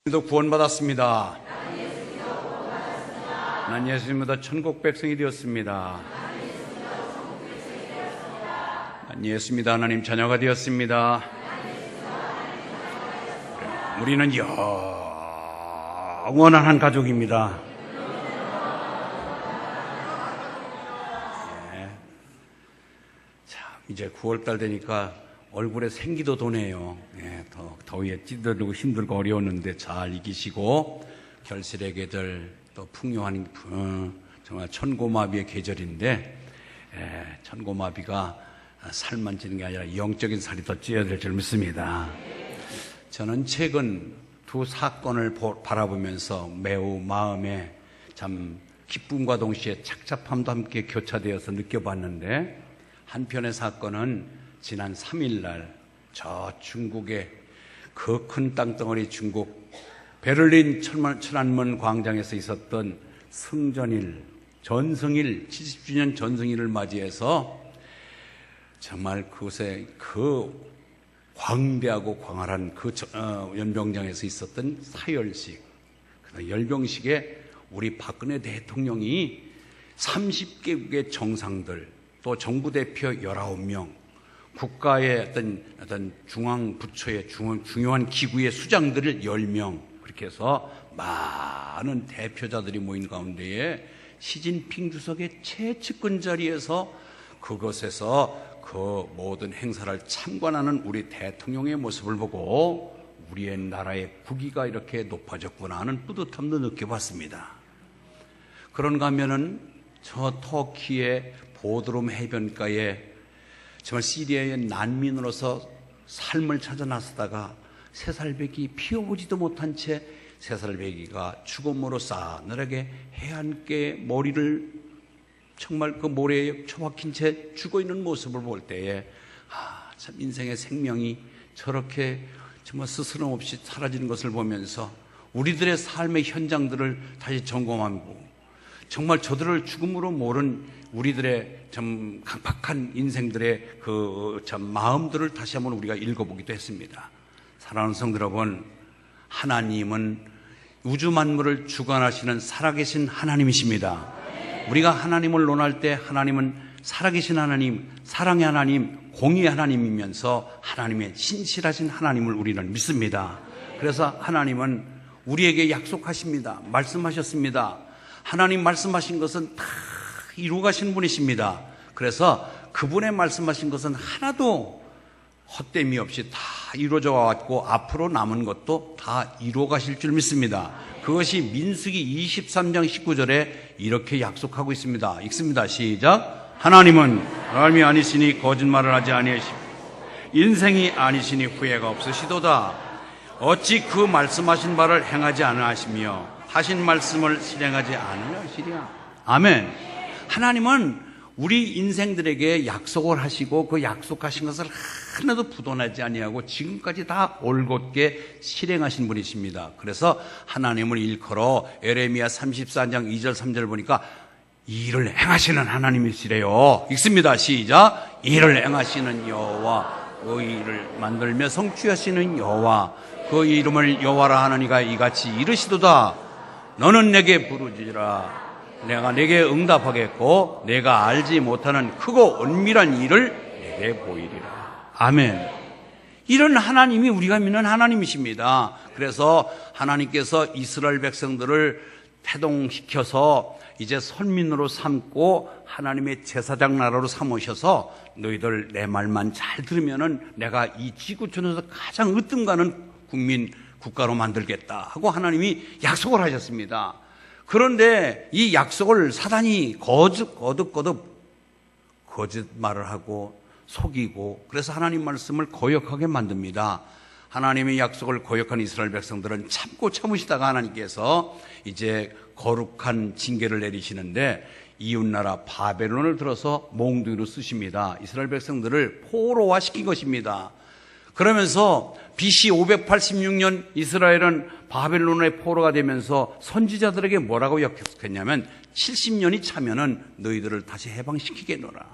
도 구원받았습니다. 난 예수님보다 천국 백성이 되었습니다. 난 예수입니다. 하나님 자녀가 되었습니다. 우리는 영원한 한 가족입니다. 참 이제 9월달 되니까 얼굴에 생기도 도네요. 더위에 찌들고 힘들고 어려웠는데 잘 이기시고 결실의 계절, 또 풍요한 정말 천고마비의 계절인데 천고마비가 살만 찌는 게 아니라 영적인 살이 더 찌어야 될 줄 믿습니다. 저는 최근 두 사건을 바라보면서 매우 마음에 참 기쁨과 동시에 착잡함도 함께 교차되어서 느껴봤는데, 한편의 사건은 지난 3일날 저 중국의 그 큰 땅덩어리 중국 베를린 천안문 광장에서 있었던 승전일, 전승일, 70주년 전승일을 맞이해서 정말 그곳에 그 광대하고 광활한 그 연병장에서 있었던 사열식, 그 열병식에 우리 박근혜 대통령이 30개국의 정상들, 또 정부 대표 19명, 국가의 어떤 중앙 부처의 중요한 기구의 수장들을 10명, 그렇게 해서 많은 대표자들이 모인 가운데에 시진핑 주석의 최측근 자리에서 그것에서 그 모든 행사를 참관하는 우리 대통령의 모습을 보고 우리의 나라의 국위가 이렇게 높아졌구나 하는 뿌듯함도 느껴봤습니다. 그런가 하면은 저 터키의 보드룸 해변가에 정말 시리아의 난민으로서 삶을 찾아 나서다가 3살배기 피어보지도 못한 채 3살배기가 죽음으로 싸늘하게 해안가에 머리를 정말 그 모래에 처박힌 채 죽어있는 모습을 볼 때에 참 인생의 생명이 저렇게 정말 스스럼 없이 사라지는 것을 보면서 우리들의 삶의 현장들을 다시 점검하고, 정말 저들을 죽음으로 모른 우리들의 참 강팍한 인생들의 그 참 마음들을 다시 한번 우리가 읽어보기도 했습니다. 사랑하는 성도 여러분, 하나님은 우주 만물을 주관하시는 살아계신 하나님이십니다. 우리가 하나님을 논할 때 하나님은 살아계신 하나님, 사랑의 하나님, 공의의 하나님이면서 하나님의 신실하신 하나님을 우리는 믿습니다. 그래서 하나님은 우리에게 약속하십니다. 말씀하셨습니다. 하나님 말씀하신 것은 다 이루어 가신 분이십니다. 그래서 그분의 말씀하신 것은 하나도 헛됨이 없이 다 이루어져 왔고 앞으로 남은 것도 다 이루어 가실 줄 믿습니다. 그것이 민수기 23장 19절에 이렇게 약속하고 있습니다. 읽습니다. 시작. 하나님은 사람이 아니시니 거짓말을 하지 아니하시고 인생이 아니시니 후회가 없으시도다. 어찌 그 말씀하신 바를 행하지 않으시며 하신 말씀을 실행하지 않으시랴. 아멘. 하나님은 우리 인생들에게 약속을 하시고 그 약속하신 것을 하나도 부도나지 아니하고 지금까지 다 올곧게 실행하신 분이십니다. 그래서 하나님을 일컬어 에레미야 34장 2절 3절 보니까 일을 행하시는 하나님이시래요. 읽습니다. 시작. 일을 행하시는 여호와, 그 일을 만들며 성취하시는 여호와, 그 이름을 여호와라 하느니가 이같이 이르시도다. 너는 내게 부르짖으라. 내가 내게 응답하겠고 내가 알지 못하는 크고 은밀한 일을 내게 보이리라. 아멘. 이런 하나님이 우리가 믿는 하나님이십니다. 그래서 하나님께서 이스라엘 백성들을 태동시켜서 이제 선민으로 삼고 하나님의 제사장 나라로 삼으셔서 너희들 내 말만 잘 들으면은 내가 이 지구촌에서 가장 으뜸 가는 국가로 만들겠다 하고 하나님이 약속을 하셨습니다. 그런데 이 약속을 사단이 거듭 거짓말을 하고 속이고, 그래서 하나님 말씀을 거역하게 만듭니다. 하나님의 약속을 거역한 이스라엘 백성들은 참고 참으시다가 하나님께서 이제 거룩한 징계를 내리시는데 이웃나라 바벨론을 들어서 몽둥이로 쓰십니다. 이스라엘 백성들을 포로화시킨 것입니다. 그러면서 BC 586년 이스라엘은 바벨론의 포로가 되면서 선지자들에게 뭐라고 약속했냐면 70년이 차면은 너희들을 다시 해방시키겠노라.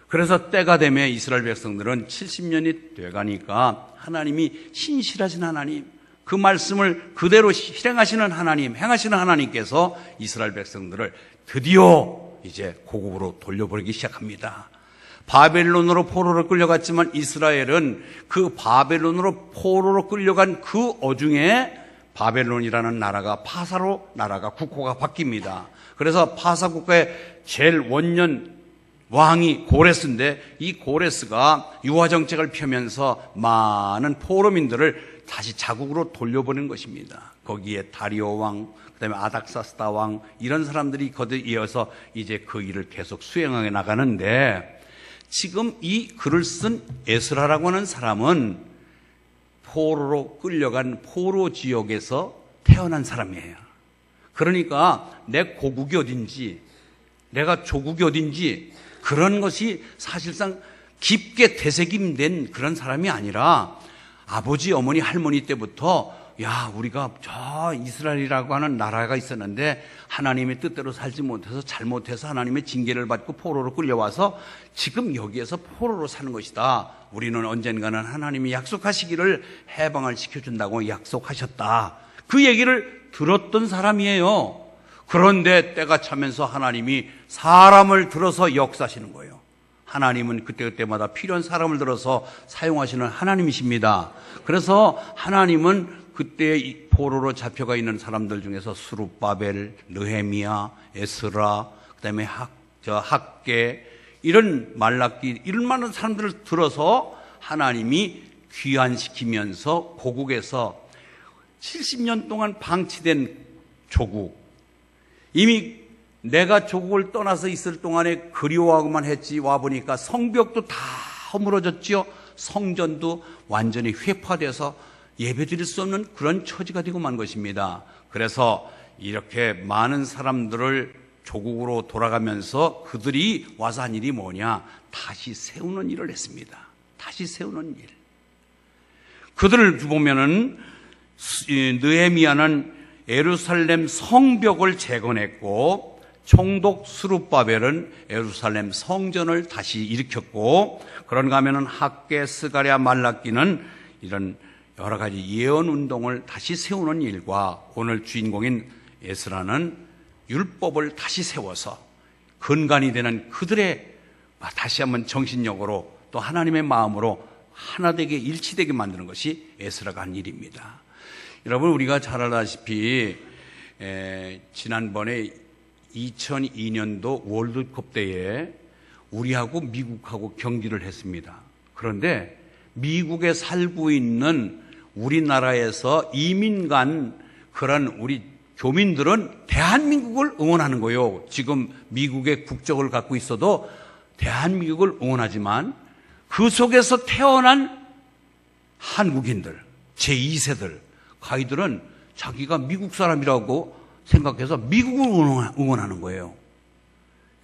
그래서 때가 되면 이스라엘 백성들은 70년이 돼가니까 하나님이 신실하신 하나님, 그 말씀을 그대로 실행하시는 하나님, 행하시는 하나님께서 이스라엘 백성들을 드디어 이제 고국으로 돌려보내기 시작합니다. 바벨론으로 포로로 끌려갔지만 이스라엘은 그 바벨론으로 포로로 끌려간 그 어중에 바벨론이라는 나라가 파사로 나라가 국호가 바뀝니다. 그래서 파사 국가의 제일 원년 왕이 고레스인데 이 고레스가 유화 정책을 펴면서 많은 포로민들을 다시 자국으로 돌려보낸 것입니다. 거기에 다리오 왕, 그다음에 아닥사스다 왕 이런 사람들이 거기에 이어서 이제 그 일을 계속 수행하게 나가는데 지금 이 글을 쓴 에스라라고 하는 사람은 포로로 끌려간 포로 지역에서 태어난 사람이에요. 그러니까 내 고국이 어딘지 내가 조국이 어딘지 그런 것이 사실상 깊게 되새김된 그런 사람이 아니라 아버지, 어머니, 할머니 때부터 야, 우리가 저 이스라엘이라고 하는 나라가 있었는데 하나님의 뜻대로 살지 못해서 잘못해서 하나님의 징계를 받고 포로로 끌려와서 지금 여기에서 포로로 사는 것이다. 우리는 언젠가는 하나님이 약속하시기를 해방을 시켜준다고 약속하셨다. 그 얘기를 들었던 사람이에요. 그런데 때가 차면서 하나님이 사람을 들어서 역사하시는 거예요. 하나님은 그때그때마다 필요한 사람을 들어서 사용하시는 하나님이십니다. 그래서 하나님은 그때 포로로 잡혀가 있는 사람들 중에서 스룹바벨, 느헤미야, 에스라, 그다음에 학개 이런 말라기 이런 많은 사람들을 들어서 하나님이 귀환시키면서 고국에서 70년 동안 방치된 조국, 이미 내가 조국을 떠나서 있을 동안에 그리워하고만 했지 와보니까 성벽도 다 허물어졌지요. 성전도 완전히 회파돼서 예배드릴 수 없는 그런 처지가 되고 만 것입니다. 그래서 이렇게 많은 사람들을 조국으로 돌아가면서 그들이 와서 한 일이 뭐냐? 다시 세우는 일을 했습니다. 다시 세우는 일. 그들을 보면은 느헤미야는 예루살렘 성벽을 재건했고 총독 스룹바벨은 예루살렘 성전을 다시 일으켰고 그런가 하면은 학개, 스가랴, 말라기는 이런 여러 가지 예언 운동을 다시 세우는 일과 오늘 주인공인 에스라는 율법을 다시 세워서 근간이 되는 그들의 다시 한번 정신력으로 또 하나님의 마음으로 하나 되게 일치되게 만드는 것이 에스라가 한 일입니다. 여러분 우리가 잘 알다시피 지난번에 2002년도 월드컵 때에 우리하고 미국하고 경기를 했습니다. 그런데 미국에 살고 있는 우리나라에서 이민 간 그런 우리 교민들은 대한민국을 응원하는 거예요. 지금 미국의 국적을 갖고 있어도 대한민국을 응원하지만 그 속에서 태어난 한국인들, 제2세들, 가이들은 자기가 미국 사람이라고 생각해서 미국을 응원하는 거예요.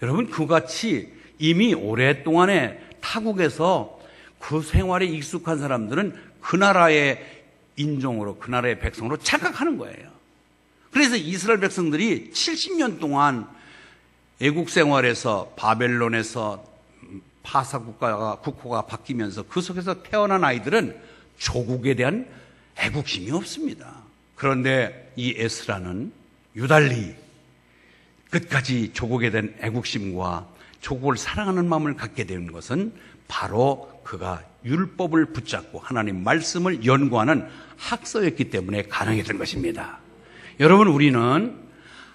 여러분 그같이 이미 오랫동안에 타국에서 그 생활에 익숙한 사람들은 그 나라의 인종으로 그 나라의 백성으로 착각하는 거예요. 그래서 이스라엘 백성들이 70년 동안 애국 생활에서 바벨론에서 파사 국호가 바뀌면서 그 속에서 태어난 아이들은 조국에 대한 애국심이 없습니다. 그런데 이 에스라는 유달리 끝까지 조국에 대한 애국심과 조국을 사랑하는 마음을 갖게 되는 것은 바로 그가 율법을 붙잡고 하나님 말씀을 연구하는 학서였기 때문에 가능했던 것입니다. 여러분 우리는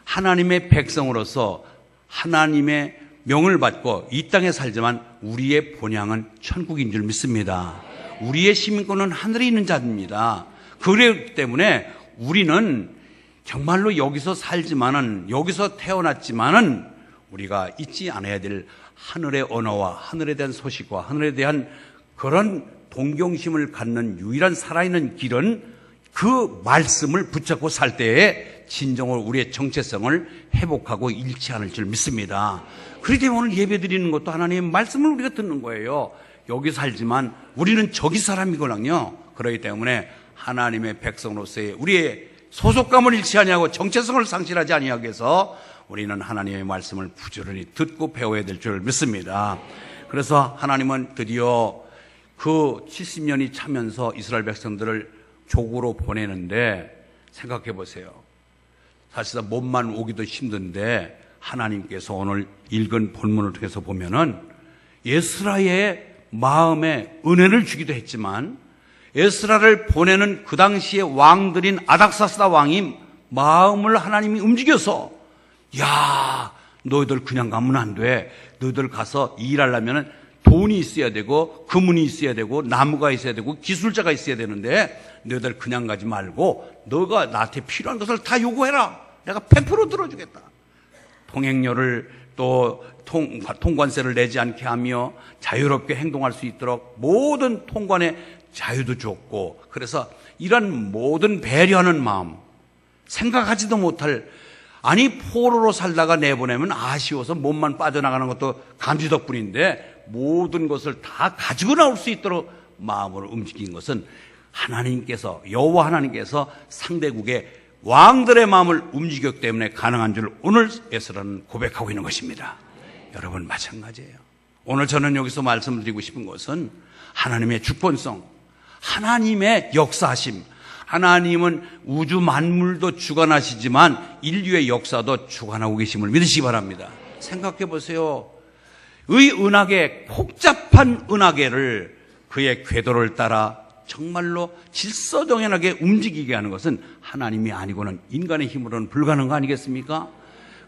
하나님의 백성으로서 하나님의 명을 받고 이 땅에 살지만 우리의 본향은 천국인 줄 믿습니다. 우리의 시민권은 하늘에 있는 자입니다. 그렇기 때문에 우리는 정말로 여기서 살지만은 여기서 태어났지만은 우리가 잊지 않아야 될 하늘의 언어와 하늘에 대한 소식과 하늘에 대한 그런 동경심을 갖는 유일한 살아있는 길은 그 말씀을 붙잡고 살 때에 진정으로 우리의 정체성을 회복하고 잃지 않을 줄 믿습니다. 그렇기 때문에 오늘 예배 드리는 것도 하나님의 말씀을 우리가 듣는 거예요. 여기 살지만 우리는 저기 사람이거든요. 그렇기 때문에 하나님의 백성으로서의 우리의 소속감을 잃지 아니하고 정체성을 상실하지 아니하기 위해서 우리는 하나님의 말씀을 부지런히 듣고 배워야 될 줄 믿습니다. 그래서 하나님은 드디어 그 70년이 차면서 이스라엘 백성들을 족으로 보내는데 생각해 보세요. 사실상 몸만 오기도 힘든데 하나님께서 오늘 읽은 본문을 통해서 보면은 에스라의 마음에 은혜를 주기도 했지만 에스라를 보내는 그 당시의 왕들인 아닥사스다 왕이 마음을 하나님이 움직여서 야, 너희들 그냥 가면 안 돼. 너희들 가서 일하려면 돈이 있어야 되고 금은이 있어야 되고 나무가 있어야 되고 기술자가 있어야 되는데 너희들 그냥 가지 말고 너가 나한테 필요한 것을 다 요구해라. 내가 100% 들어주겠다. 통행료를 또 통관세를 내지 않게 하며 자유롭게 행동할 수 있도록 모든 통관의 자유도 줬고, 그래서 이런 모든 배려하는 마음, 생각하지도 못할, 아니 포로로 살다가 내보내면 아쉬워서 몸만 빠져나가는 것도 감시 덕분인데 모든 것을 다 가지고 나올 수 있도록 마음을 움직인 것은 하나님께서, 여호와 하나님께서 상대국의 왕들의 마음을 움직였기 때문에 가능한 줄 오늘 에스라는 고백하고 있는 것입니다. 여러분 마찬가지예요. 오늘 저는 여기서 말씀드리고 싶은 것은 하나님의 주권성, 하나님의 역사하심, 하나님은 우주 만물도 주관하시지만 인류의 역사도 주관하고 계심을 믿으시기 바랍니다. 생각해 보세요. 의 은하계, 복잡한 은하계를 그의 궤도를 따라 정말로 질서정연하게 움직이게 하는 것은 하나님이 아니고는 인간의 힘으로는 불가능한 거 아니겠습니까?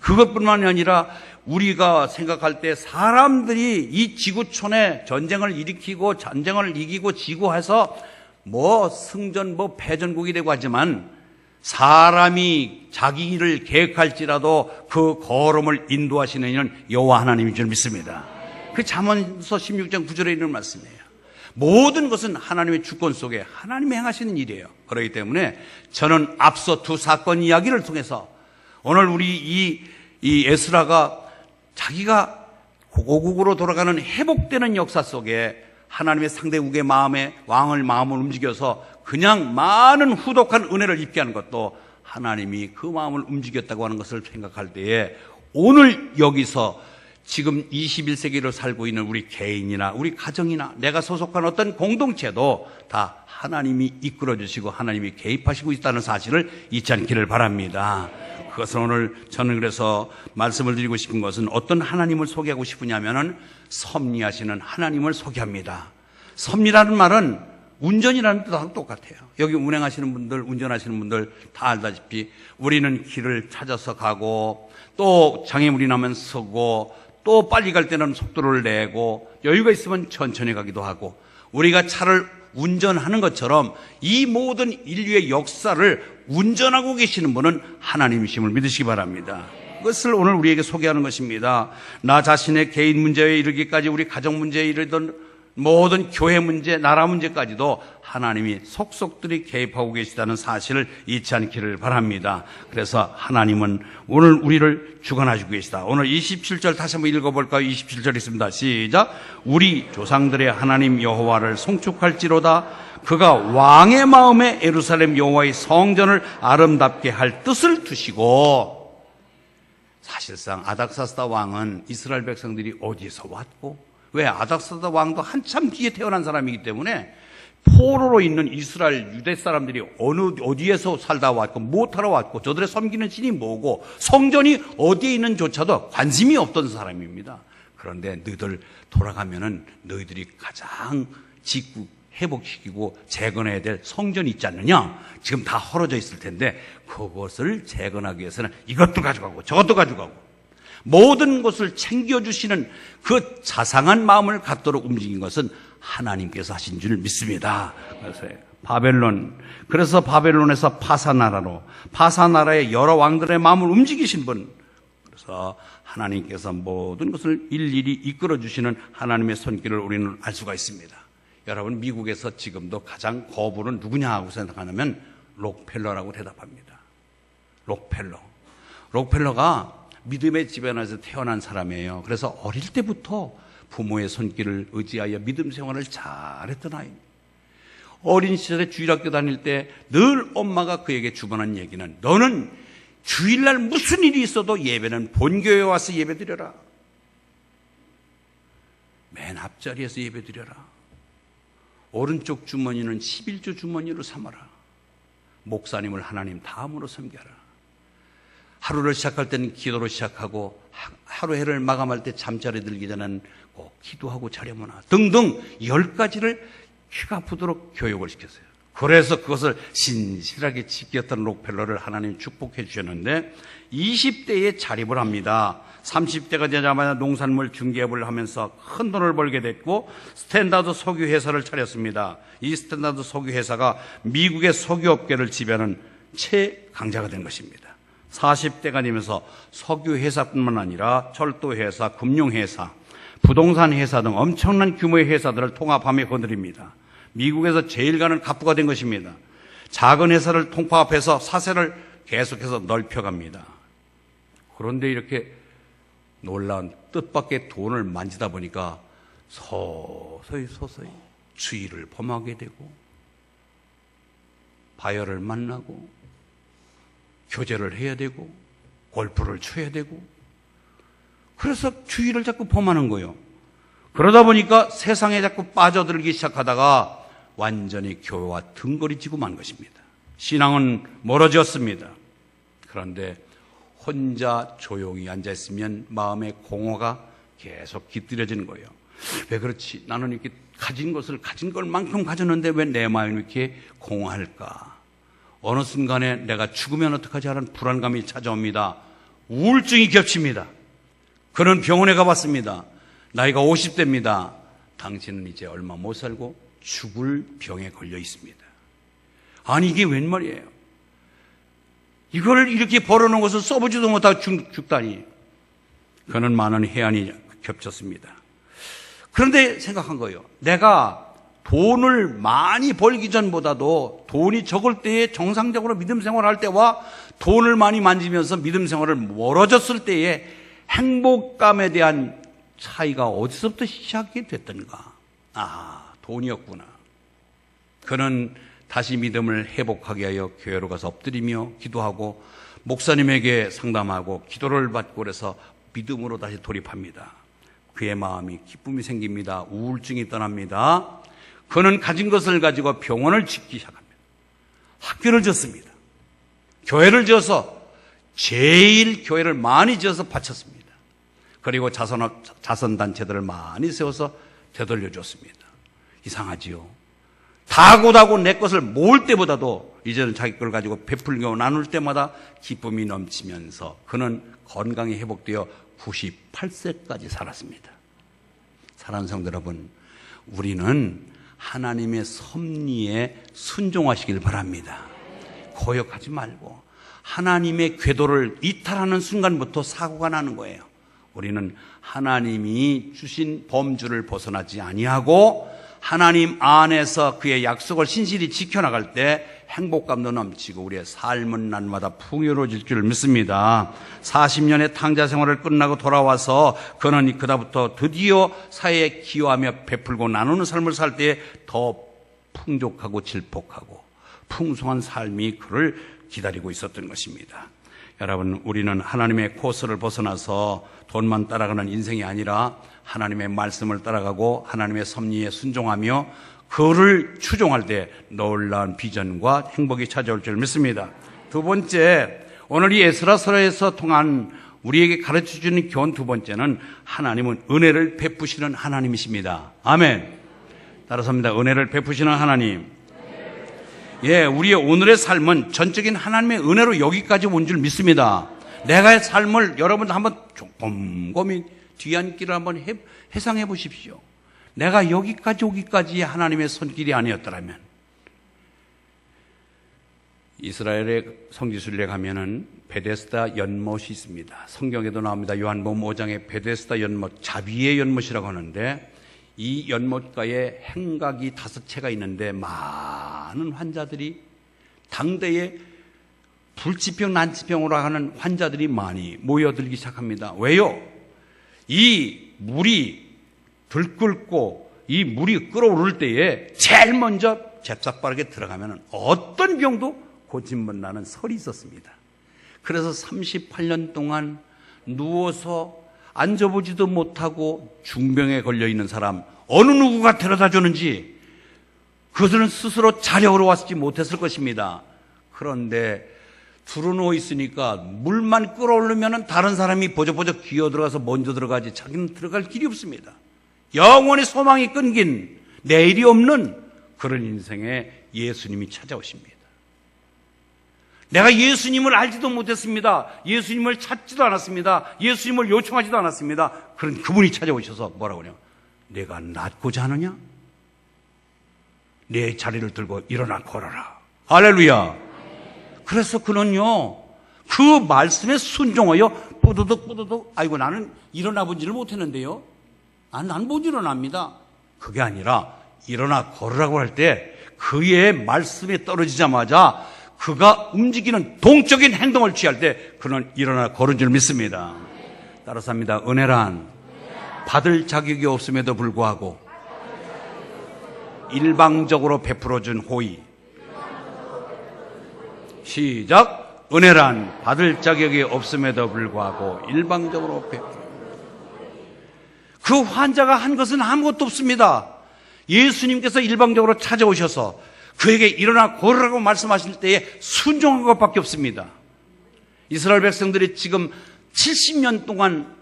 그것뿐만이 아니라 우리가 생각할 때 사람들이 이 지구촌에 전쟁을 일으키고 전쟁을 이기고 지고 해서 뭐 승전 뭐 패전국이 되고 하지만 사람이 자기 일을 계획할지라도 그 걸음을 인도하시는 이는 여호와 하나님인 줄 믿습니다. 그 잠언서 16장 9절에 있는 말씀이에요. 모든 것은 하나님의 주권 속에 하나님이 행하시는 일이에요. 그렇기 때문에 저는 앞서 두 사건 이야기를 통해서 오늘 우리 이 에스라가 자기가 고국으로 돌아가는 회복되는 역사 속에 하나님의 상대국의 마음에 왕을 마음을 움직여서 그냥 많은 후덕한 은혜를 입게 하는 것도 하나님이 그 마음을 움직였다고 하는 것을 생각할 때에 오늘 여기서 지금 21세기를 살고 있는 우리 개인이나 우리 가정이나 내가 소속한 어떤 공동체도 다 하나님이 이끌어 주시고 하나님이 개입하시고 있다는 사실을 잊지 않기를 바랍니다. 그것은 오늘 저는 그래서 말씀을 드리고 싶은 것은 어떤 하나님을 소개하고 싶으냐면은 섭리하시는 하나님을 소개합니다. 섭리라는 말은 운전이라는 뜻하고 똑같아요. 여기 운행하시는 분들, 운전하시는 분들 다 알다시피 우리는 길을 찾아서 가고 또 장애물이 나면 서고 또 빨리 갈 때는 속도를 내고 여유가 있으면 천천히 가기도 하고 우리가 차를 운전하는 것처럼 이 모든 인류의 역사를 운전하고 계시는 분은 하나님이심을 믿으시기 바랍니다. 그것을 오늘 우리에게 소개하는 것입니다. 나 자신의 개인 문제에 이르기까지 우리 가정 문제에 이르던 모든 교회 문제, 나라 문제까지도 하나님이 속속들이 개입하고 계시다는 사실을 잊지 않기를 바랍니다. 그래서 하나님은 오늘 우리를 주관하시고 계시다. 오늘 27절 다시 한번 읽어볼까요? 27절 있습니다. 시작. 우리 조상들의 하나님 여호와를 송축할지로다. 그가 왕의 마음에 예루살렘 여호와의 성전을 아름답게 할 뜻을 두시고. 사실상 아닥사스다 왕은 이스라엘 백성들이 어디에서 왔고, 왜 아닥사스다 왕도 한참 뒤에 태어난 사람이기 때문에 포로로 있는 이스라엘 유대 사람들이 어디에서 살다 왔고 무엇하러 왔고 저들의 섬기는 신이 뭐고 성전이 어디에 있는조차도 관심이 없던 사람입니다. 그런데 너희들 돌아가면은 너희들이 가장 짓고 회복시키고 재건해야 될 성전이 있지 않느냐? 지금 다 헐어져 있을 텐데 그것을 재건하기 위해서는 이것도 가져가고 저것도 가져가고 모든 것을 챙겨주시는 그 자상한 마음을 갖도록 움직인 것은 하나님께서 하신 줄 믿습니다. 그래서 바벨론에서 파사나라로, 파사나라의 여러 왕들의 마음을 움직이신 분, 그래서 하나님께서 모든 것을 일일이 이끌어 주시는 하나님의 손길을 우리는 알 수가 있습니다. 여러분, 미국에서 지금도 가장 거부는 누구냐고 생각하냐면 록펠러라고 대답합니다. 록펠러가 믿음의 집에 안에서 태어난 사람이에요. 그래서 어릴 때부터 부모의 손길을 의지하여 믿음 생활을 잘했던 아이입니다. 어린 시절에 주일학교 다닐 때 늘 엄마가 그에게 주관한 얘기는 너는 주일날 무슨 일이 있어도 예배는 본교회에 와서 예배드려라. 맨 앞자리에서 예배드려라. 오른쪽 주머니는 11조 주머니로 삼아라. 목사님을 하나님 다음으로 섬겨라. 하루를 시작할 때는 기도로 시작하고 하루 해를 마감할 때 잠자리 들기 전에는 꼭 기도하고 자려보나 등등 10가지를 귀가 아프도록 교육을 시켰어요. 그래서 그것을 신실하게 지켰던 록펠러를 하나님 축복해 주셨는데 20대에 자립을 합니다. 30대가 되자마자 농산물 중개업을 하면서 큰 돈을 벌게 됐고 스탠다드 석유 회사를 차렸습니다. 이 스탠다드 석유 회사가 미국의 석유 업계를 지배하는 최강자가 된 것입니다. 40대가 되면서 석유 회사뿐만 아니라 철도 회사, 금융 회사, 부동산 회사 등 엄청난 규모의 회사들을 통합하며 거느립니다. 미국에서 제일 가는 갑부가 된 것입니다. 작은 회사를 통합해서 사세를 계속해서 넓혀갑니다. 그런데 이렇게 놀라운 뜻밖의 돈을 만지다 보니까 서서히 주의를 범하게 되고 바이어를 만나고 교제를 해야 되고 골프를 쳐야 되고 그래서 주의를 자꾸 범하는 거예요. 그러다 보니까 세상에 자꾸 빠져들기 시작하다가 완전히 교회와 등거리 지고 만 것입니다. 신앙은 멀어졌습니다. 그런데 혼자 조용히 앉아있으면 마음의 공허가 계속 깃들여지는 거예요. 왜 그렇지? 나는 이렇게 가진 것을 가진 것만큼 가졌는데 왜 내 마음이 이렇게 공허할까? 어느 순간에 내가 죽으면 어떡하지 하는 불안감이 찾아옵니다. 우울증이 겹칩니다. 그는 병원에 가봤습니다. 나이가 50대입니다. 당신은 이제 얼마 못 살고 죽을 병에 걸려 있습니다. 아니 이게 웬 말이에요? 이걸 이렇게 벌어놓은 것을 써보지도 못하고 죽다니. 그는 많은 해안이 겹쳤습니다. 그런데 생각한 거예요. 내가 돈을 많이 벌기 전보다도 돈이 적을 때에 정상적으로 믿음 생활을 할 때와 돈을 많이 만지면서 믿음 생활을 멀어졌을 때의 행복감에 대한 차이가 어디서부터 시작이 됐던가? 돈이었구나. 그는 다시 믿음을 회복하게 하여 교회로 가서 엎드리며 기도하고 목사님에게 상담하고 기도를 받고 그래서 믿음으로 다시 돌입합니다. 그의 마음이 기쁨이 생깁니다. 우울증이 떠납니다. 그는 가진 것을 가지고 병원을 짓기 시작합니다. 학교를 지었습니다. 교회를 지어서 제일 교회를 많이 지어서 바쳤습니다. 그리고 자선단체들을 많이 세워서 되돌려 줬습니다. 이상하지요? 다고다고 내 것을 모을 때보다도 이제는 자기 걸 가지고 베풀고 나눌 때마다 기쁨이 넘치면서 그는 건강이 회복되어 98세까지 살았습니다. 사랑하는 성도 여러분, 우리는 하나님의 섭리에 순종하시길 바랍니다. 거역하지 말고 하나님의 궤도를 이탈하는 순간부터 사고가 나는 거예요. 우리는 하나님이 주신 범주를 벗어나지 아니하고 하나님 안에서 그의 약속을 신실히 지켜나갈 때 행복감도 넘치고 우리의 삶은 날마다 풍요로워질 줄 믿습니다. 40년의 탕자 생활을 끝나고 돌아와서 그는 그다음부터 드디어 사회에 기여하며 베풀고 나누는 삶을 살 때 더 풍족하고 질폭하고 풍성한 삶이 그를 기다리고 있었던 것입니다. 여러분, 우리는 하나님의 코스를 벗어나서 돈만 따라가는 인생이 아니라 하나님의 말씀을 따라가고 하나님의 섭리에 순종하며 그를 추종할 때 놀라운 비전과 행복이 찾아올 줄 믿습니다. 두 번째, 오늘 이 에스라서에서 통한 우리에게 가르쳐주는 교훈 두 번째는 하나님은 은혜를 베푸시는 하나님이십니다. 아멘. 따라서입니다. 은혜를 베푸시는 하나님. 예, 우리의 오늘의 삶은 전적인 하나님의 은혜로 여기까지 온 줄 믿습니다. 내가의 삶을 여러분 한번 곰곰이 뒤안기를 한번 회상해 보십시오. 내가 여기까지 오기까지 하나님의 손길이 아니었더라면. 이스라엘의 성지순례 가면은 베데스다 연못이 있습니다. 성경에도 나옵니다. 요한복음 5장에 베데스다 연못, 자비의 연못이라고 하는데 이 연못가에 행각이 5채가 있는데 많은 환자들이 당대에 불치병, 난치병으로 하는 환자들이 많이 모여들기 시작합니다. 왜요? 이 물이 들끓고 이 물이 끓어오를 때에 제일 먼저 잽싸빠르게 들어가면 어떤 병도 고침못 나는 설이 있었습니다. 그래서 38년 동안 누워서 앉아보지도 못하고 중병에 걸려있는 사람 어느 누구가 데려다 주는지 그들은 스스로 자력으로 왔지 못했을 것입니다. 그런데 두르누워 있으니까 물만 끓어오르면 다른 사람이 버적버적 기어 들어가서 먼저 들어가지 자기는 들어갈 길이 없습니다. 영원히 소망이 끊긴 내일이 없는 그런 인생에 예수님이 찾아오십니다. 내가 예수님을 알지도 못했습니다. 예수님을 찾지도 않았습니다. 예수님을 요청하지도 않았습니다. 그런 그분이 찾아오셔서 뭐라고 그래요? 내가 낫고자 하느냐? 내 자리를 들고 일어나 걸어라. 할렐루야. 그래서 그는요, 그 말씀에 순종하여 뿌드득 아이고 나는 일어나 보지를 못했는데요. 난 못 일어납니다. 그게 아니라 일어나 걸으라고 할 때 그의 말씀에 떨어지자마자 그가 움직이는 동적인 행동을 취할 때 그는 일어나 걸은 줄 믿습니다. 따라서 합니다. 은혜란 받을 자격이 없음에도 불구하고 일방적으로 베풀어준 호의. 시작. 은혜란 받을 자격이 없음에도 불구하고 일방적으로 베풀어준. 그 환자가 한 것은 아무것도 없습니다. 예수님께서 일방적으로 찾아오셔서 그에게 일어나 걸으라고 말씀하실 때에 순종한 것밖에 없습니다. 이스라엘 백성들이 지금 70년 동안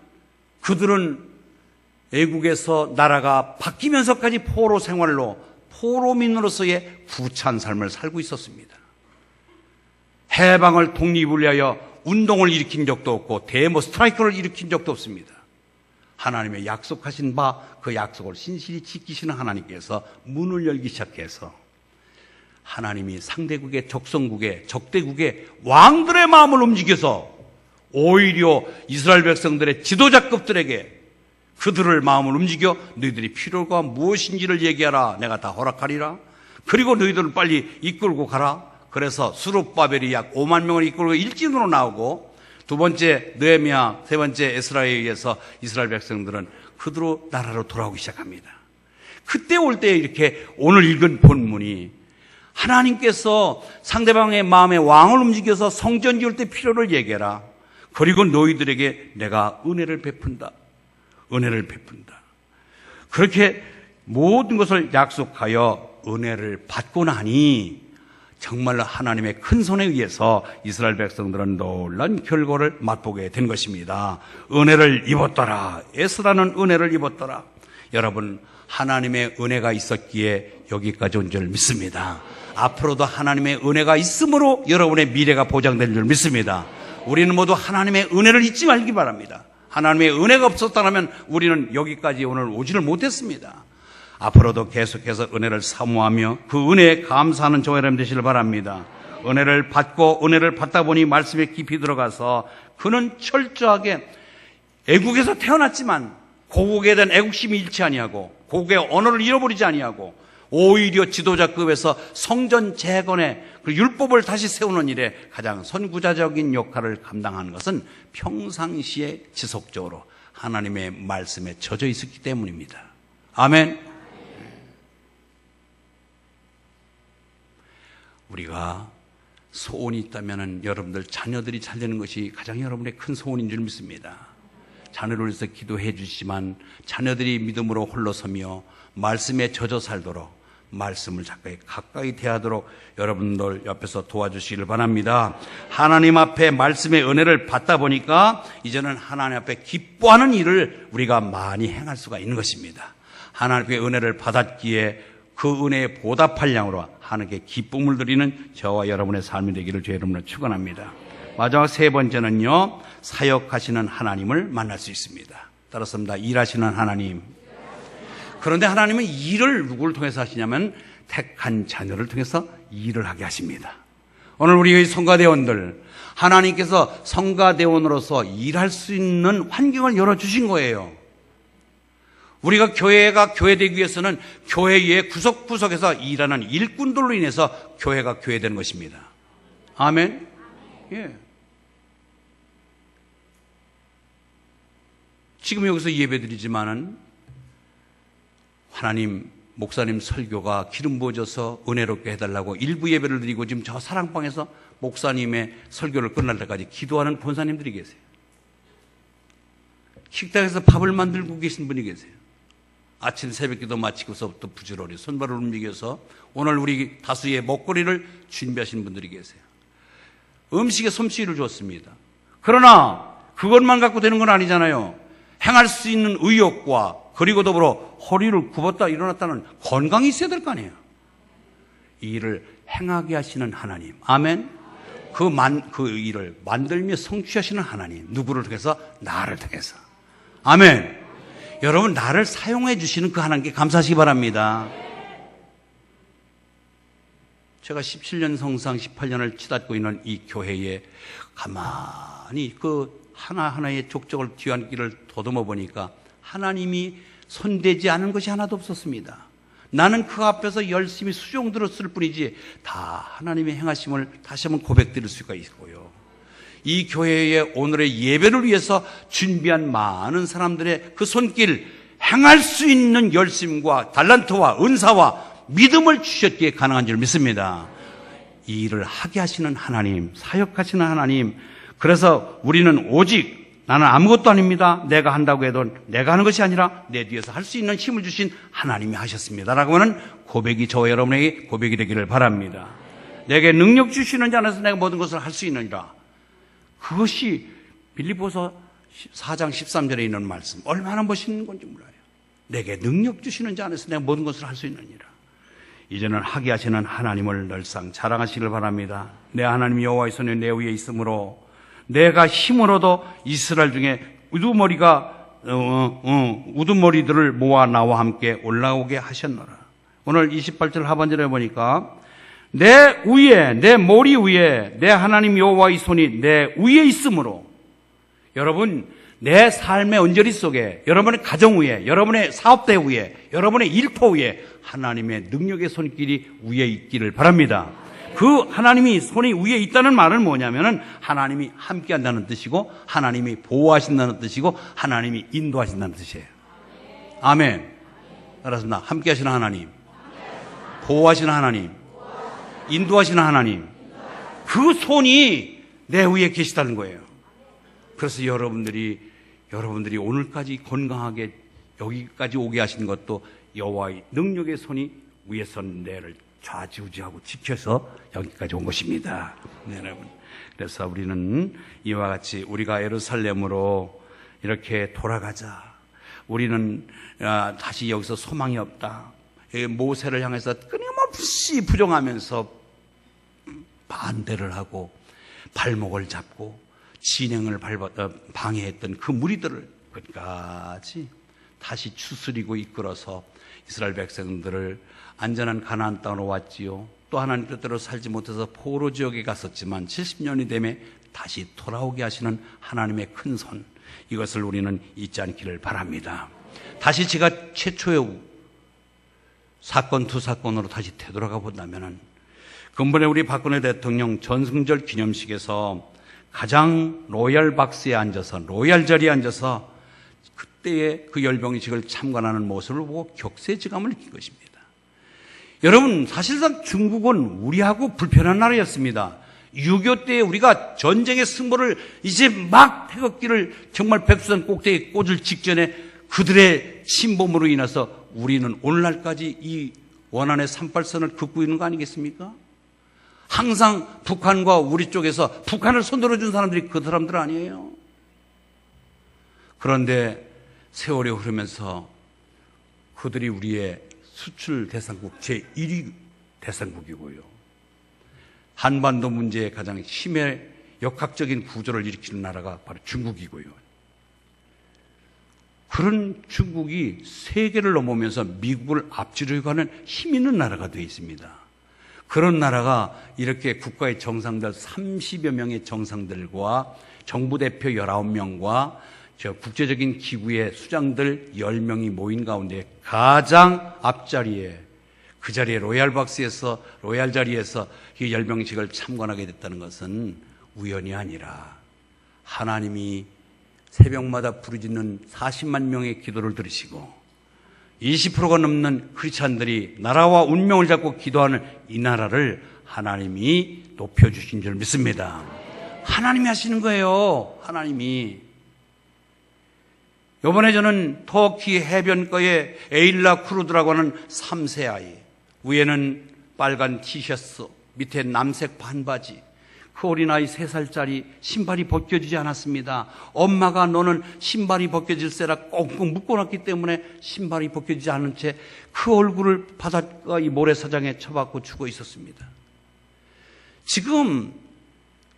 그들은 애국에서 나라가 바뀌면서까지 포로 생활로 포로민으로서의 구차한 삶을 살고 있었습니다. 해방을 독립을 위하여 운동을 일으킨 적도 없고 데모 스트라이크를 일으킨 적도 없습니다. 하나님의 약속하신 바 그 약속을 신실히 지키시는 하나님께서 문을 열기 시작해서 하나님이 상대국의 적성국의 적대국의 왕들의 마음을 움직여서 오히려 이스라엘 백성들의 지도자급들에게 그들을 마음을 움직여 너희들이 필요가 무엇인지를 얘기하라. 내가 다 허락하리라. 그리고 너희들을 빨리 이끌고 가라. 그래서 수룹바벨이 약 5만 명을 이끌고 일진으로 나오고 두 번째 느헤미야, 세 번째 에스라에 의해서 이스라엘 백성들은 그대로 나라로 돌아오기 시작합니다. 그때 올 때 이렇게 오늘 읽은 본문이 하나님께서 상대방의 마음에 왕을 움직여서 성전 지을 때 필요를 얘기해라. 그리고 너희들에게 내가 은혜를 베푼다. 은혜를 베푼다. 그렇게 모든 것을 약속하여 은혜를 받고 나니 정말로 하나님의 큰 손에 의해서 이스라엘 백성들은 놀란 결과를 맛보게 된 것입니다. 은혜를 입었더라. 에스라는 은혜를 입었더라. 여러분, 하나님의 은혜가 있었기에 여기까지 온 줄 믿습니다. 앞으로도 하나님의 은혜가 있으므로 여러분의 미래가 보장된 줄 믿습니다. 우리는 모두 하나님의 은혜를 잊지 말기 바랍니다. 하나님의 은혜가 없었다면 우리는 여기까지 오늘 오지를 못했습니다. 앞으로도 계속해서 은혜를 사모하며 그 은혜에 감사하는 저와 여러분 되시길 바랍니다. 은혜를 받고 은혜를 받다 보니 말씀에 깊이 들어가서 그는 철저하게 애국에서 태어났지만 고국에 대한 애국심이 잃지 아니하고 고국의 언어를 잃어버리지 아니하고 오히려 지도자급에서 성전 재건에 그 율법을 다시 세우는 일에 가장 선구자적인 역할을 감당하는 것은 평상시에 지속적으로 하나님의 말씀에 젖어 있었기 때문입니다. 아멘. 우리가 소원이 있다면 여러분들 자녀들이 잘 되는 것이 가장 여러분의 큰 소원인 줄 믿습니다. 자녀를 위해서 기도해 주시지만 자녀들이 믿음으로 홀로서며 말씀에 젖어 살도록 말씀을 가까이 대하도록 여러분들 옆에서 도와주시길 바랍니다. 하나님 앞에 말씀의 은혜를 받다 보니까 이제는 하나님 앞에 기뻐하는 일을 우리가 많이 행할 수가 있는 것입니다. 하나님의 은혜를 받았기에 그 은혜에 보답할 양으로 하나님께 기쁨을 드리는 저와 여러분의 삶이 되기를 주의 이름으로 축원합니다. 마지막 세 번째는요, 사역하시는 하나님을 만날 수 있습니다. 따라서입니다. 일하시는 하나님. 그런데 하나님은 일을 누구를 통해서 하시냐면 택한 자녀를 통해서 일을 하게 하십니다. 오늘 우리 성가대원들, 하나님께서 성가대원으로서 일할 수 있는 환경을 열어주신 거예요. 우리가 교회가 교회되기 위해서는 교회의 구석구석에서 일하는 일꾼들로 인해서 교회가 교회되는 것입니다. 아멘. 예. 지금 여기서 예배드리지만은 하나님 목사님 설교가 기름 부어져서 은혜롭게 해달라고 일부 예배를 드리고 지금 저 사랑방에서 목사님의 설교를 끝날 때까지 기도하는 권사님들이 계세요. 식당에서 밥을 만들고 계신 분이 계세요. 아침 새벽기도 마치고서부터 부지런히 손발을 움직여서 오늘 우리 다수의 먹거리를 준비하신 분들이 계세요. 음식에 솜씨를 줬습니다. 그러나 그것만 갖고 되는 건 아니잖아요. 행할 수 있는 의욕과 그리고 더불어 허리를 굽었다 일어났다는 건강이 있어야 될 거 아니에요. 이 일을 행하게 하시는 하나님. 아멘. 그 일을 만들며 성취하시는 하나님. 누구를 통해서? 나를 통해서. 아멘. 여러분, 나를 사용해 주시는 그 하나님께 감사하시기 바랍니다. 제가 17년 성상 18년을 치닫고 있는 이 교회에 가만히 그 하나하나의 족적을 뒤안길을 더듬어 보니까 하나님이 손대지 않은 것이 하나도 없었습니다. 나는 그 앞에서 열심히 수종 들었을 뿐이지 다 하나님의 행하심을 다시 한번 고백드릴 수가 있고요. 이 교회의 오늘의 예배를 위해서 준비한 많은 사람들의 그 손길, 행할 수 있는 열심과 달란트와 은사와 믿음을 주셨기에 가능한 줄 믿습니다. 이 일을 하게 하시는 하나님, 사역하시는 하나님. 그래서 우리는 오직 나는 아무것도 아닙니다. 내가 한다고 해도 내가 하는 것이 아니라 내 뒤에서 할 수 있는 힘을 주신 하나님이 하셨습니다. 라고 하는 고백이 저와 여러분에게 고백이 되기를 바랍니다. 내게 능력 주시는 자 안에서 내가 모든 것을 할 수 있느니라. 그것이 빌립보서 4장 13절에 있는 말씀. 얼마나 멋있는 건지 몰라요. 내게 능력 주시는 자 안에서 내가 모든 것을 할 수 있느니라. 이제는 하게 하시는 하나님을 늘상 자랑하시길 바랍니다. 내 하나님 여호와의 손이 내 위에 있으므로 내가 힘으로도 이스라엘 중에 우두머리들을 모아 나와 함께 올라오게 하셨노라. 오늘 28절 하반절에 보니까 내 위에, 내 머리 위에 내 하나님 여호와의 손이 내 위에 있으므로. 여러분, 내 삶의 언저리 속에, 여러분의 가정 위에, 여러분의 사업대 위에, 여러분의 일터 위에 하나님의 능력의 손길이 위에 있기를 바랍니다. 그 하나님이 손이 위에 있다는 말은 뭐냐면은 하나님이 함께 한다는 뜻이고 하나님이 보호하신다는 뜻이고 하나님이 인도하신다는 뜻이에요. 아멘. 알았습니다. 함께 하시는 하나님, 보호하시는 하나님, 인도하시는 하나님, 그 손이 내 위에 계시다는 거예요. 그래서 여러분들이 오늘까지 건강하게 여기까지 오게 하신 것도 여호와의 능력의 손이 위에서 내를 좌지우지하고 지켜서 여기까지 온 것입니다. 네, 여러분. 그래서 우리는 이와 같이 우리가 예루살렘으로 이렇게 돌아가자. 우리는 다시 여기서 소망이 없다. 모세를 향해서 끊임없이 부정하면서 반대를 하고 발목을 잡고 진행을 방해했던 그 무리들을 끝까지 다시 추스리고 이끌어서 이스라엘 백성들을 안전한 가나안 땅으로 왔지요. 또 하나님 뜻대로 살지 못해서 포로 지역에 갔었지만 70년이 되매 다시 돌아오게 하시는 하나님의 큰 손, 이것을 우리는 잊지 않기를 바랍니다. 다시 제가 최초의 사건 두 사건으로 다시 되돌아가 본다면은 근본에 우리 박근혜 대통령 전승절 기념식에서 가장 로얄 박스에 앉아서 로얄 자리에 앉아서 그때의 그 열병식을 참관하는 모습을 보고 격세지감을 느낀 것입니다. 여러분, 사실상 중국은 우리하고 불편한 나라였습니다. 6.25 때 우리가 전쟁의 승부를 이제 막 태극기를 정말 백두산 꼭대기에 꽂을 직전에 그들의 침범으로 인해서 우리는 오늘날까지 이 원안의 38선을 긋고 있는 거 아니겠습니까? 항상 북한과 우리 쪽에서 북한을 손들어 준 사람들이 그 사람들 아니에요? 그런데 세월이 흐르면서 그들이 우리의 수출 대상국 제1위 대상국이고요. 한반도 문제의 가장 심해 역학적인 구조를 일으키는 나라가 바로 중국이고요. 그런 중국이 세계를 넘으면서 미국을 앞지르려고 하는 힘 있는 나라가 되어 있습니다. 그런 나라가 이렇게 국가의 정상들 30여 명의 정상들과 정부 대표 19명과 국제적인 기구의 수장들 10명이 모인 가운데 가장 앞자리에 그 자리에 로얄 자리에서 이 열병식을 참관하게 됐다는 것은 우연이 아니라 하나님이 새벽마다 부르짖는 40만 명의 기도를 들으시고 20%가 넘는 크리스찬들이 나라와 운명을 잡고 기도하는 이 나라를 하나님이 높여주신 줄 믿습니다. 하나님이 하시는 거예요. 하나님이. 이번에 저는 터키 해변가의 에일라 크루드라고 하는 3세 아이, 위에는 빨간 티셔츠, 밑에 남색 반바지, 그 어린아이 3살짜리 신발이 벗겨지지 않았습니다. 엄마가 너는 신발이 벗겨질세라 꽁꽁 묶어놨기 때문에 신발이 벗겨지지 않은 채 그 얼굴을 바닷가 이 모래사장에 쳐박고 죽어 있었습니다. 지금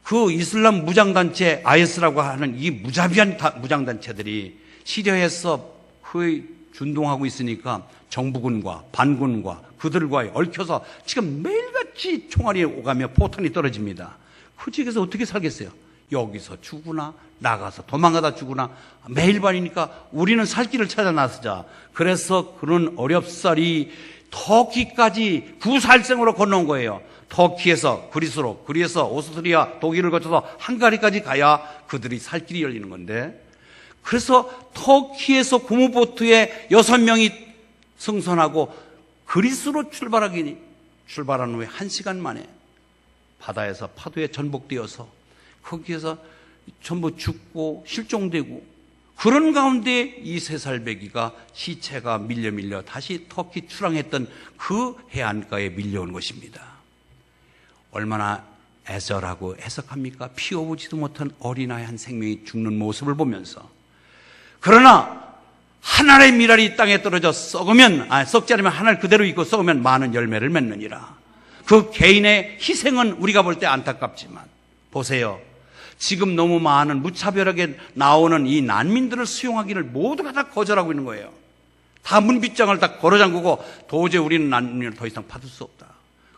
그 이슬람 무장단체 IS라고 하는 이 무자비한 무장단체들이 시리아에서 거의 준동하고 있으니까 정부군과 반군과 그들과 얽혀서 지금 매일같이 총알이 오가며 포탄이 떨어집니다. 그 지역에서 어떻게 살겠어요? 여기서 죽으나 나가서 도망가다 죽으나 매일 밤이니까 우리는 살 길을 찾아 나서자. 그래서 그런 어렵사리 터키까지 구살생으로 건너온 거예요. 터키에서 그리스로, 그리스에서 오스트리아, 독일을 거쳐서 헝가리까지 가야 그들이 살 길이 열리는 건데, 그래서 터키에서 고무보트에 6명이 승선하고 그리스로 출발한 후에 1시간 만에 바다에서 파도에 전복되어서 거기에서 전부 죽고 실종되고, 그런 가운데 이 3살 배기가 시체가 밀려 다시 터키 출항했던 그 해안가에 밀려온 것입니다. 얼마나 애절하고 애석합니까? 피어보지도 못한 어린아이 한 생명이 죽는 모습을 보면서. 그러나 하늘의 미랄이 땅에 떨어져 썩지 않으면 하늘 그대로 있고 썩으면 많은 열매를 맺느니라. 그 개인의 희생은 우리가 볼 때 안타깝지만 보세요. 지금 너무 많은 무차별하게 나오는 이 난민들을 수용하기를 모두가 다 거절하고 있는 거예요. 다 문빗장을 다 걸어잠그고 도저히 우리는 난민을 더 이상 받을 수 없다.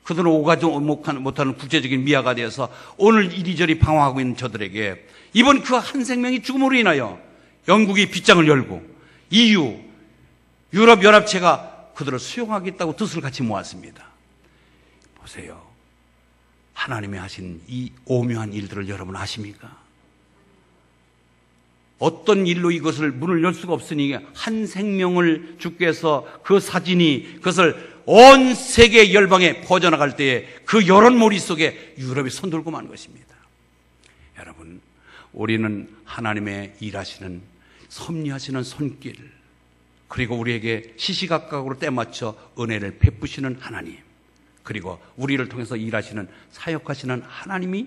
그들은 오가지 못하는 국제적인 미아가 되어서 오늘 이리저리 방황하고 있는 저들에게 이번 그 한 생명이 죽음으로 인하여 영국이 빗장을 열고 EU, 유럽연합체가 그들을 수용하겠다고 뜻을 같이 모았습니다. 보세요. 하나님이 하신 이 오묘한 일들을 여러분 아십니까? 어떤 일로 이것을 문을 열 수가 없으니 한 생명을 주께서 그 사진이 그것을 온 세계 열방에 퍼져나갈 때에 그 여론몰이 속에 유럽이 손들고 만 것입니다. 여러분, 우리는 하나님의 일하시는 섭리하시는 손길, 그리고 우리에게 시시각각으로 때맞춰 은혜를 베푸시는 하나님, 그리고 우리를 통해서 일하시는 사역하시는 하나님이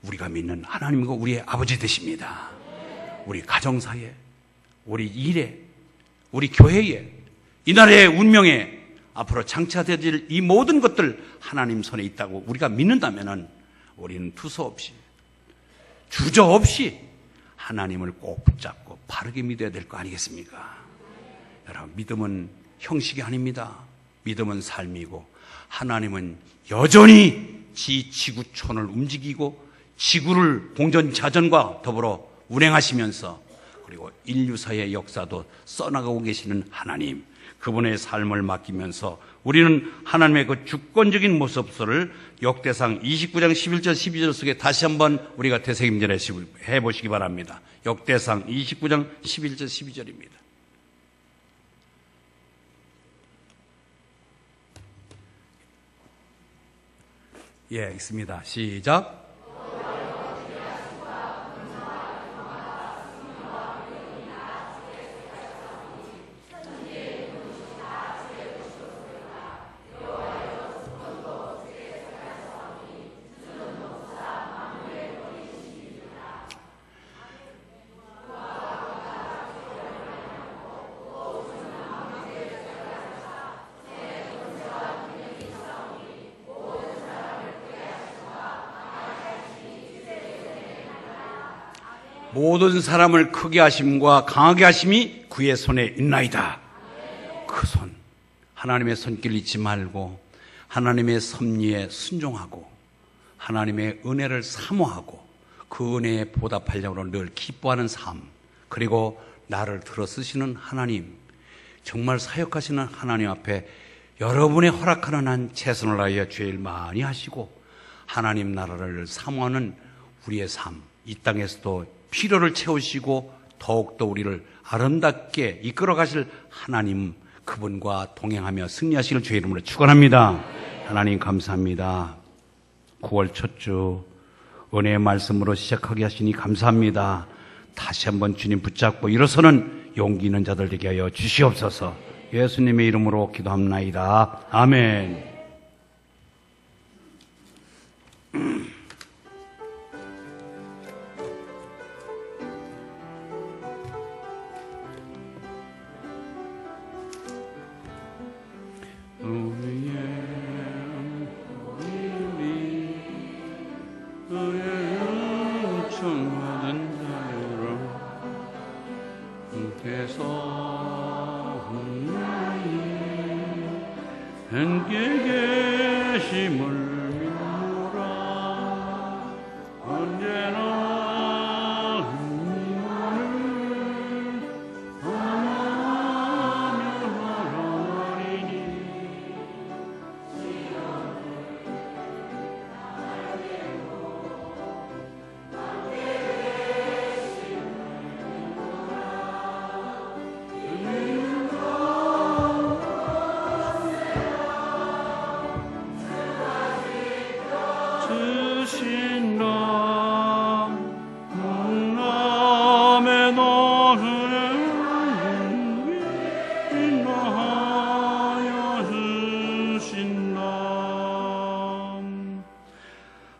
우리가 믿는 하나님과 우리의 아버지 되십니다. 우리 가정사에, 우리 일에, 우리 교회에, 이 나라의 운명에 앞으로 장차될 이 모든 것들 하나님 손에 있다고 우리가 믿는다면 우리는 두서없이 주저없이 하나님을 꼭 붙잡고 바르게 믿어야 될 거 아니겠습니까? 여러분, 믿음은 형식이 아닙니다. 믿음은 삶이고, 하나님은 여전히 지구촌을 움직이고 지구를 공전자전과 더불어 운행하시면서, 그리고 인류사의 역사도 써나가고 계시는 하나님, 그분의 삶을 맡기면서 우리는 하나님의 그 주권적인 모습을 역대상 29장 11절 12절 속에 다시 한번 우리가 되새김질해 보시기 바랍니다. 역대상 29장 11절 12절입니다. 예, 있습니다. 시작. 모든 사람을 크게 하심과 강하게 하심이 그의 손에 있나이다. 그 손, 하나님의 손길 잊지 말고 하나님의 섭리에 순종하고 하나님의 은혜를 사모하고 그 은혜에 보답하려고 늘 기뻐하는 삶, 그리고 나를 들어 쓰시는 하나님, 정말 사역하시는 하나님 앞에 여러분의 허락하는 한 최선을 다하여 죄를 많이 하시고 하나님 나라를 사모하는 우리의 삶, 이 땅에서도 필요를 채우시고 더욱더 우리를 아름답게 이끌어 가실 하나님, 그분과 동행하며 승리하시길 주의 이름으로 축원합니다. 하나님 감사합니다. 9월 첫 주 은혜의 말씀으로 시작하게 하시니 감사합니다. 다시 한번 주님 붙잡고 일어서는 용기 있는 자들 되게 하여 주시옵소서. 예수님의 이름으로 기도합나이다. 아멘. 그의 은총받은 자유로 함께서 함께 계심을 믿노라. 언제나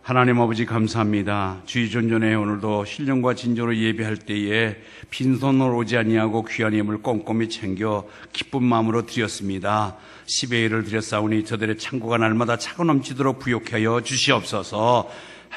하나님 아버지 감사합니다. 주의존전에 오늘도 신령과 진조로 예배할 때에 빈손으로 오지 아니하고 귀한 예물 꼼꼼히 챙겨 기쁜 마음으로 드렸습니다. 10의 1을 드렸사오니 저들의 창고가 날마다 차고 넘치도록 부욕해 하여 주시옵소서.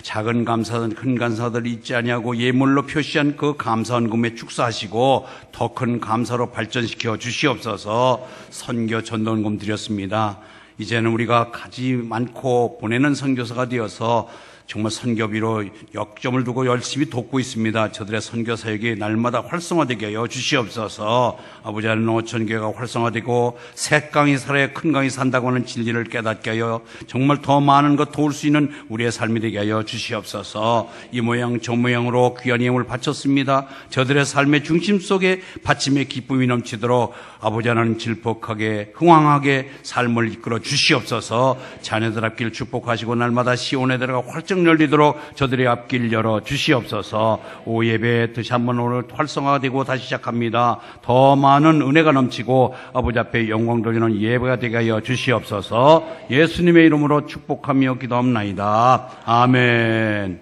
작은 감사든 큰 감사들 잊지 아니하고 예물로 표시한 그 감사한 금에 축사하시고 더 큰 감사로 발전시켜 주시옵소서. 선교 전도금 드렸습니다. 이제는 우리가 가지 많고 보내는 선교사가 되어서 정말 선교비로 역점을 두고 열심히 돕고 있습니다. 저들의 선교 사역이 날마다 활성화되게 하여 주시옵소서. 아버지 하나님, 노천교회가 활성화되고 새 강이 살아야 큰 강이 산다고 하는 진리를 깨닫게 하여 정말 더 많은 것 도울 수 있는 우리의 삶이 되게 하여 주시옵소서. 이 모양 저 모양으로 귀한 예물을 바쳤습니다. 저들의 삶의 중심 속에 받침의 기쁨이 넘치도록 아버지 하나님 질퍽하게 흥왕하게 삶을 이끌어 주시옵소서. 자녀들 앞길 축복하시고 날마다 시온에 들어가 활짝 열리도록 저들의 앞길 열어 주시옵소서. 오후 예배 다시 한번 오늘 활성화가 되고 다시 시작합니다. 더 많은 은혜가 넘치고 아버지 앞에 영광 돌리는 예배가 되게 하여 주시옵소서. 예수님의 이름으로 축복하며 기도합나이다. 아멘.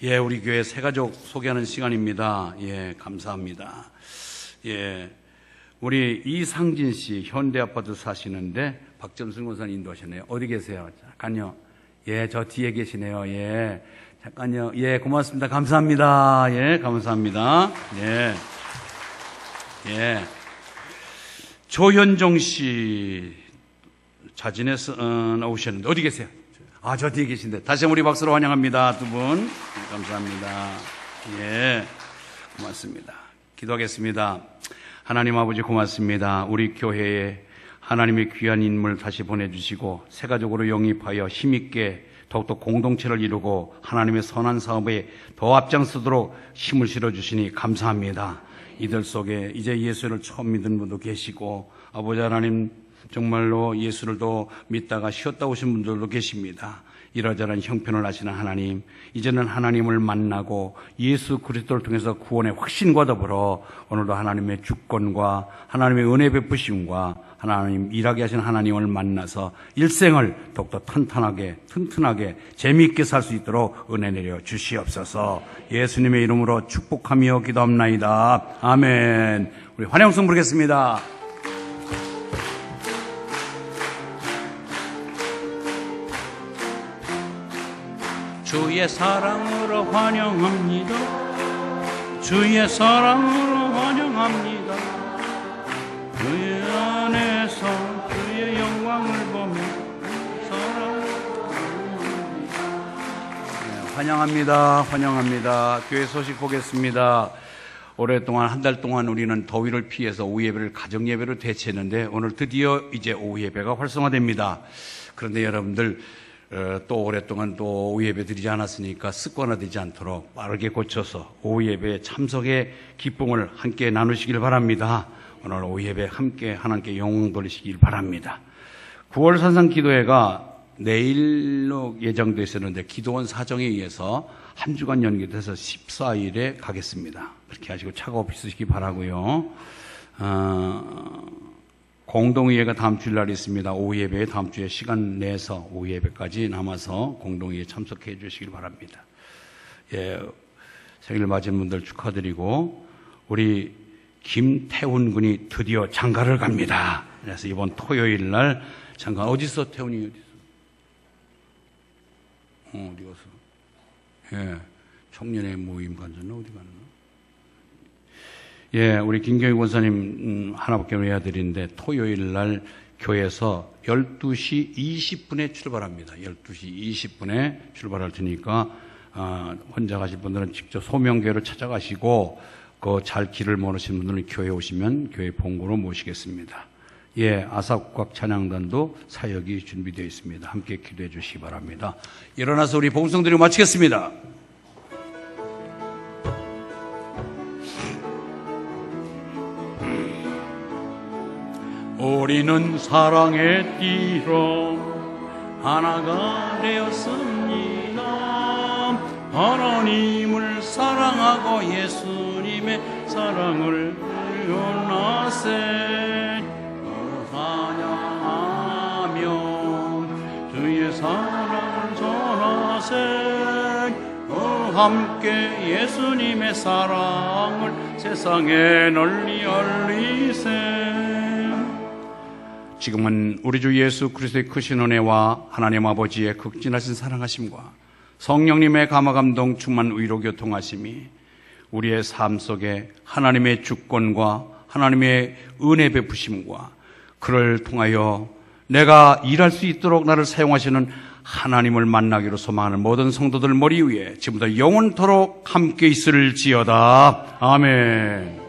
예, 우리 교회 새가족 소개하는 시간입니다. 예, 감사합니다. 예, 우리 이상진 씨 현대아파트 사시는데 박점순 권사님 인도하셨네요. 어디 계세요? 잠깐요. 예, 저 뒤에 계시네요. 예, 잠깐요. 예, 고맙습니다. 감사합니다. 예, 감사합니다. 예, 예. 조현종 씨 자진해서 오셨는데 어디 계세요? 아, 저 뒤에 계신데 다시 한번 우리 박수로 환영합니다. 두 분. 예, 감사합니다. 예, 고맙습니다. 기도하겠습니다. 하나님 아버지 고맙습니다. 우리 교회에 하나님의 귀한 인물 다시 보내주시고 새가족으로 영입하여 힘있게 더욱더 공동체를 이루고 하나님의 선한 사업에 더 앞장서도록 힘을 실어주시니 감사합니다. 이들 속에 이제 예수를 처음 믿은 분도 계시고 아버지 하나님 정말로 예수를 더 믿다가 쉬었다 오신 분들도 계십니다. 이러저러한 형편을 아시는 하나님, 이제는 하나님을 만나고 예수 그리스도를 통해서 구원의 확신과 더불어 오늘도 하나님의 주권과 하나님의 은혜 베푸심과 하나님 일하게 하신 하나님을 만나서 일생을 더욱더 탄탄하게 튼튼하게 재미있게 살 수 있도록 은혜 내려 주시옵소서. 예수님의 이름으로 축복하며 기도합나이다. 아멘. 우리 환영성 부르겠습니다. 주의 사랑으로 환영합니다. 주의 사랑으로 환영합니다. 주의 안에서 주의 영광을 보며 환영합니다. 환영합니다. 교회 소식 보겠습니다. 오랫동안 한 달 동안 우리는 더위를 피해서 오후 예배를 가정 예배로 대체했는데 오늘 드디어 이제 오후 예배가 활성화됩니다. 그런데 여러분들 또 오랫동안 또 오후 예배 드리지 않았으니까 습관화되지 않도록 빠르게 고쳐서 오후 예배에 참석의 기쁨을 함께 나누시길 바랍니다. 오늘 오후 예배 함께 하나님께 영광 돌리시길 바랍니다. 9월 산상 기도회가 내일로 예정되어 있었는데 기도원 사정에 의해서 한 주간 연기돼서 14일에 가겠습니다. 그렇게 하시고 차가 없으시기 바라고요. 공동의회가 다음 주일 날 있습니다. 오후 예배에 다음 주에 시간 내서 오후 예배까지 남아서 공동의회에 참석해 주시길 바랍니다. 예, 생일 맞은 분들 축하드리고 우리 김태훈 군이 드디어 장가를 갑니다. 그래서 이번 토요일 날 장가 어디서 태훈이 어디서? 어디 가서? 예, 청년의 모임 간사는 어디 갔나? 예, 우리 김경희 권사님 하나밖에 해야 되는데 토요일 날 교회에서 12시 20분에 출발합니다. 12시 20분에 출발할 테니까 혼자 가실 분들은 직접 소명교회로 찾아가시고 그 잘 길을 모르시는 분들은 교회 오시면 교회 본고로 모시겠습니다. 예, 아사국악 찬양단도 사역이 준비되어 있습니다. 함께 기도해 주시기 바랍니다. 일어나서 우리 봉송 드리고 마치겠습니다. 우리는 사랑의 띠로 하나가 되었습니다. 하나님을 사랑하고 예수님의 사랑을 원하세 찬양하며 주의 사랑을 전하세 함께 예수님의 사랑을 세상에 널리 알리세. 지금은 우리 주 예수 그리스도의 크신 은혜와 하나님 아버지의 극진하신 사랑하심과 성령님의 감화감동 충만 의로 교통하심이 우리의 삶 속에 하나님의 주권과 하나님의 은혜 베푸심과 그를 통하여 내가 일할 수 있도록 나를 사용하시는 하나님을 만나기로 소망하는 모든 성도들 머리 위에 지금부터 영원토록 함께 있을지어다. 아멘.